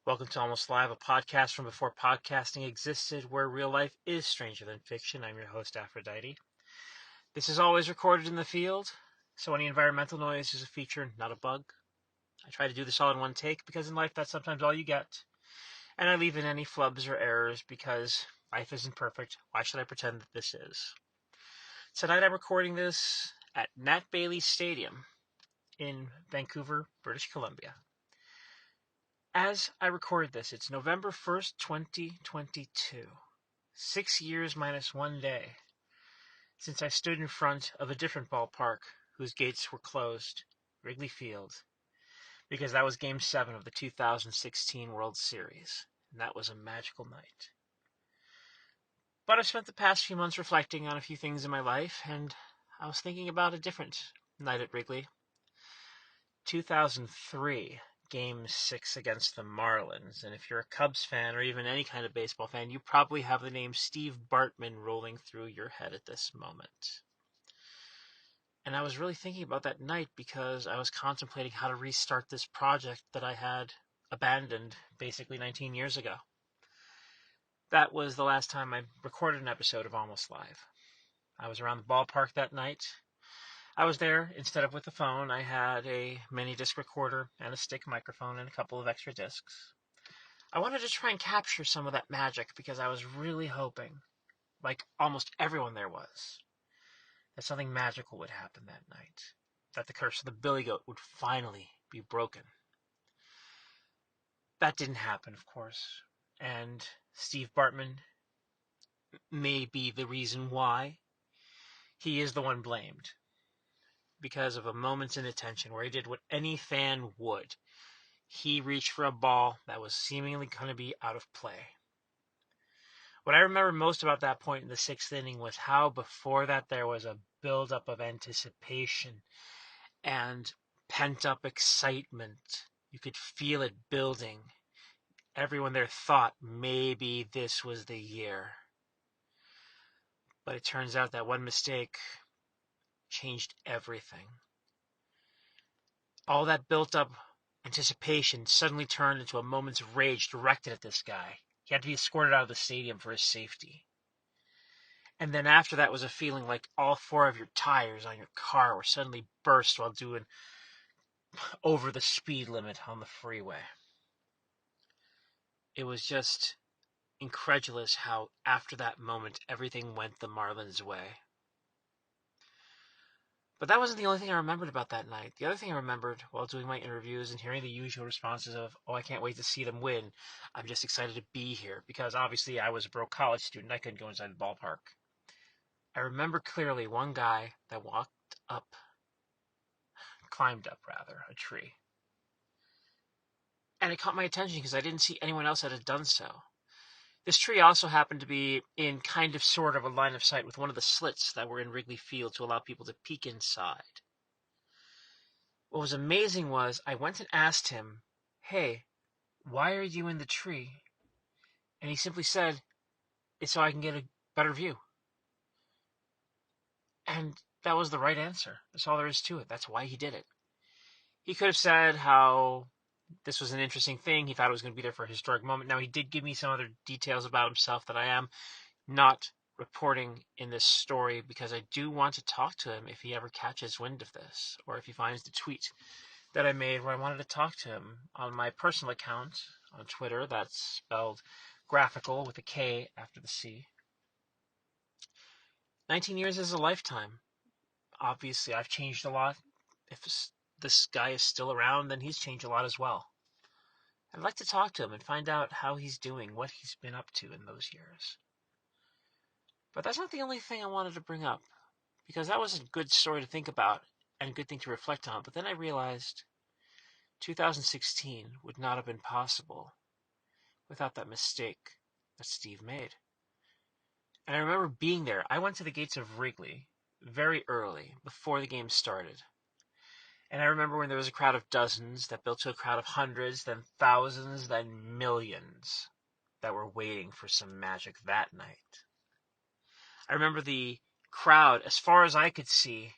Welcome to Almost Live, a podcast from before podcasting existed, where real life is stranger than fiction. I'm your host, Aphrodite. This is always recorded in the field, so any environmental noise is a feature, not a bug. I try to do this all in one take because in life that's sometimes all you get. And I leave in any flubs or errors because life isn't perfect. Why should I pretend that this is? Tonight I'm recording this at Nat Bailey Stadium in Vancouver, British Columbia. As I record this, it's November 1st, 2022. 6 years minus 1 day since I stood in front of a different ballpark whose gates were closed, Wrigley Field, because that was Game 7 of the 2016 World Series, and that was a magical night. But I've spent the past few months reflecting on a few things in my life, and I was thinking about a different night at Wrigley. 2003. Game 6 against the Marlins. And if you're a Cubs fan or even any kind of baseball fan, you probably have the name Steve Bartman rolling through your head at this moment. And I was really thinking about that night because I was contemplating how to restart this project that I had abandoned basically 19 years ago. That was the last time I recorded an episode of Almost Live. I was around the ballpark that night. I was there, instead of with the phone, I had a mini disc recorder and a stick microphone and a couple of extra discs. I wanted to try and capture some of that magic because I was really hoping, like almost everyone there was, that something magical would happen that night. That the curse of the billy goat would finally be broken. That didn't happen, of course, and Steve Bartman may be the reason why. He is the one blamed. Because of a moment's inattention where he did what any fan would. He reached for a ball that was seemingly going to be out of play. What I remember most about that point in the sixth inning was how before that there was a buildup of anticipation and pent-up excitement. You could feel it building. Everyone there thought maybe this was the year. But it turns out that one mistake changed everything. All that built-up anticipation suddenly turned into a moment's rage directed at this guy. He had to be escorted out of the stadium for his safety. And then after that was a feeling like all four of your tires on your car were suddenly burst while doing over the speed limit on the freeway. It was just incredulous how after that moment everything went the Marlins' way. But that wasn't the only thing I remembered about that night. The other thing I remembered while doing my interviews and hearing the usual responses of, oh, I can't wait to see them win. I'm just excited to be here. Because obviously I was a broke college student. I couldn't go inside the ballpark. I remember clearly one guy that climbed up a tree. And it caught my attention because I didn't see anyone else that had done so. This tree also happened to be in kind of sort of a line of sight with one of the slits that were in Wrigley Field to allow people to peek inside. What was amazing was I went and asked him, hey, why are you in the tree? And he simply said, it's so I can get a better view. And that was the right answer. That's all there is to it. That's why he did it. He could have said how this was an interesting thing. He thought it was going to be there for a historic moment. Now, he did give me some other details about himself that I am not reporting in this story because I do want to talk to him if he ever catches wind of this or if he finds the tweet that I made where I wanted to talk to him on my personal account on Twitter. That's spelled graphical with a K after the C. 19 years is a lifetime. Obviously, I've changed a lot. If this guy is still around, then he's changed a lot as well. I'd like to talk to him and find out how he's doing, what he's been up to in those years. But that's not the only thing I wanted to bring up, because that was a good story to think about and a good thing to reflect on. But then I realized 2016 would not have been possible without that mistake that Steve made. And I remember being there. I went to the gates of Wrigley very early, before the game started. And I remember when there was a crowd of dozens that built to a crowd of hundreds, then thousands, then millions that were waiting for some magic that night. I remember the crowd, as far as I could see,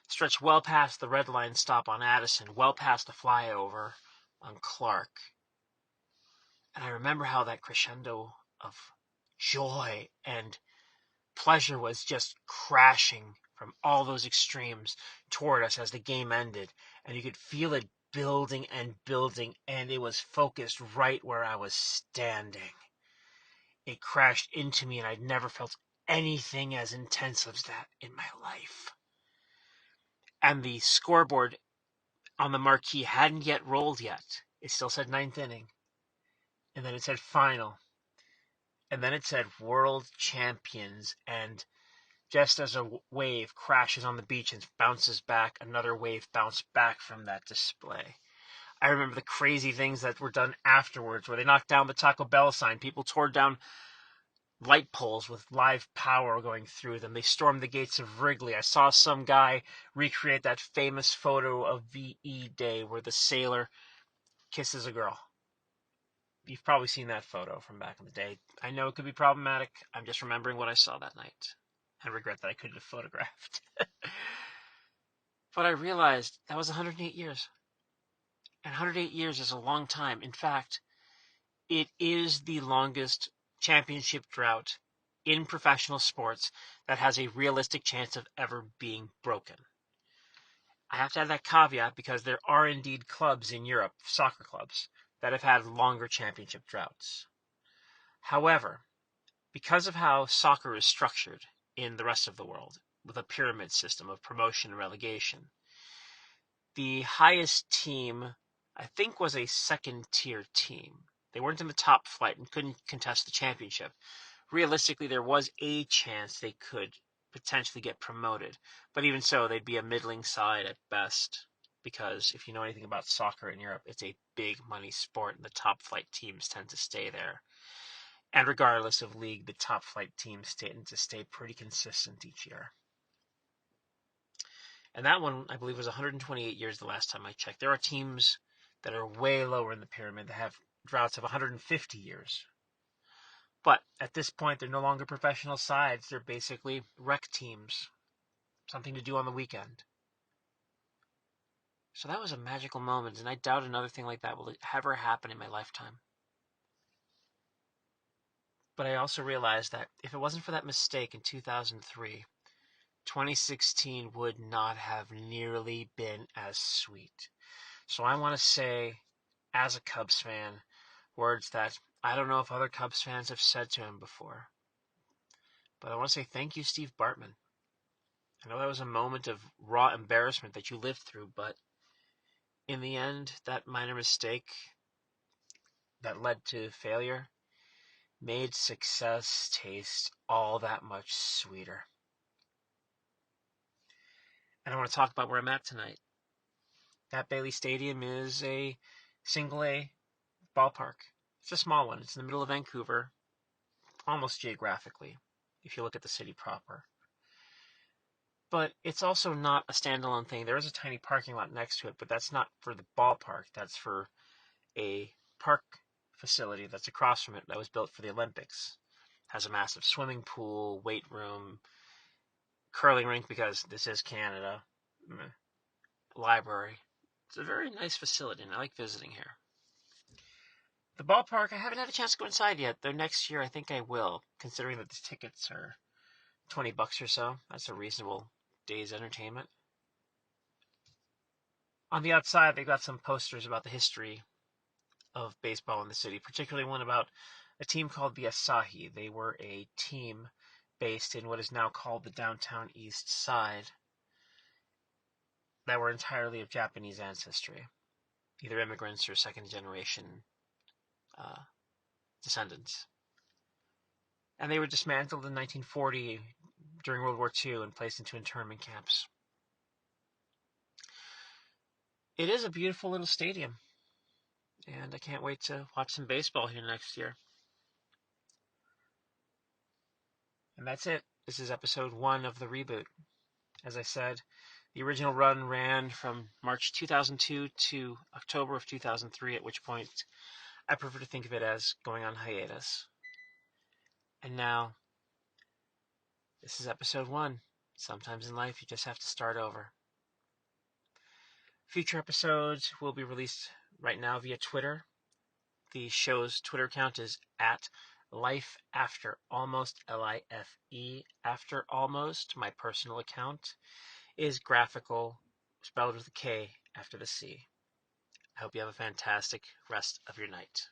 stretched well past the red line stop on Addison, well past the flyover on Clark. And I remember how that crescendo of joy and pleasure was just crashing from all those extremes toward us as the game ended. And you could feel it building and building, and it was focused right where I was standing. It crashed into me, and I'd never felt anything as intense as that in my life. And the scoreboard on the marquee hadn't yet rolled yet. It still said ninth inning. And then it said final. And then it said world champions. And just as a wave crashes on the beach and bounces back, another wave bounced back from that display. I remember the crazy things that were done afterwards, where they knocked down the Taco Bell sign. People tore down light poles with live power going through them. They stormed the gates of Wrigley. I saw some guy recreate that famous photo of VE Day where the sailor kisses a girl. You've probably seen that photo from back in the day. I know it could be problematic. I'm just remembering what I saw that night. I regret that I couldn't have photographed. But I realized that was 108 years. And 108 years is a long time. In fact, it is the longest championship drought in professional sports that has a realistic chance of ever being broken. I have to add that caveat because there are indeed clubs in Europe, soccer clubs, that have had longer championship droughts. However, because of how soccer is structured in the rest of the world, with a pyramid system of promotion and relegation, the highest team, I think, was a second-tier team. They weren't in the top flight and couldn't contest the championship. Realistically, there was a chance they could potentially get promoted. But even so, they'd be a middling side at best. Because if you know anything about soccer in Europe, it's a big money sport, and the top flight teams tend to stay there. And regardless of league, the top flight teams tend to stay pretty consistent each year. And that one, I believe, was 128 years the last time I checked. There are teams that are way lower in the pyramid that have droughts of 150 years. But at this point, they're no longer professional sides. They're basically rec teams. Something to do on the weekend. So that was a magical moment, and I doubt another thing like that will ever happen in my lifetime. But I also realized that if it wasn't for that mistake in 2003, 2016 would not have nearly been as sweet. So I want to say, as a Cubs fan, words that I don't know if other Cubs fans have said to him before. But I want to say thank you, Steve Bartman. I know that was a moment of raw embarrassment that you lived through, but in the end, that minor mistake that led to failure made success taste all that much sweeter. And I want to talk about where I'm at tonight. That Bailey Stadium is a single A ballpark. It's a small one. It's in the middle of Vancouver, almost geographically, if you look at the city proper. But it's also not a standalone thing. There is a tiny parking lot next to it, but that's not for the ballpark. That's for a park facility that's across from it that was built for the Olympics. It has a massive swimming pool, weight room, curling rink because this is Canada, library. It's a very nice facility, and I like visiting here. The ballpark, I haven't had a chance to go inside yet, though next year I think I will, considering that the tickets are $20 or so. That's a reasonable day's entertainment. On the outside, they've got some posters about the history of baseball in the city, particularly one about a team called the Asahi. They were a team based in what is now called the Downtown East Side that were entirely of Japanese ancestry, either immigrants or second-generation descendants. And they were dismantled in 1940 during World War II and placed into internment camps. It is a beautiful little stadium, and I can't wait to watch some baseball here next year. And that's it. This is episode 1 of the reboot. As I said, the original run ran from March 2002 to October of 2003, at which point I prefer to think of it as going on hiatus. And now, this is episode 1. Sometimes in life, you just have to start over. Future episodes will be released right now via Twitter. The show's Twitter account is at Life After Almost, Life After Almost. My personal account is graphical, spelled with a K after the C. I hope you have a fantastic rest of your night.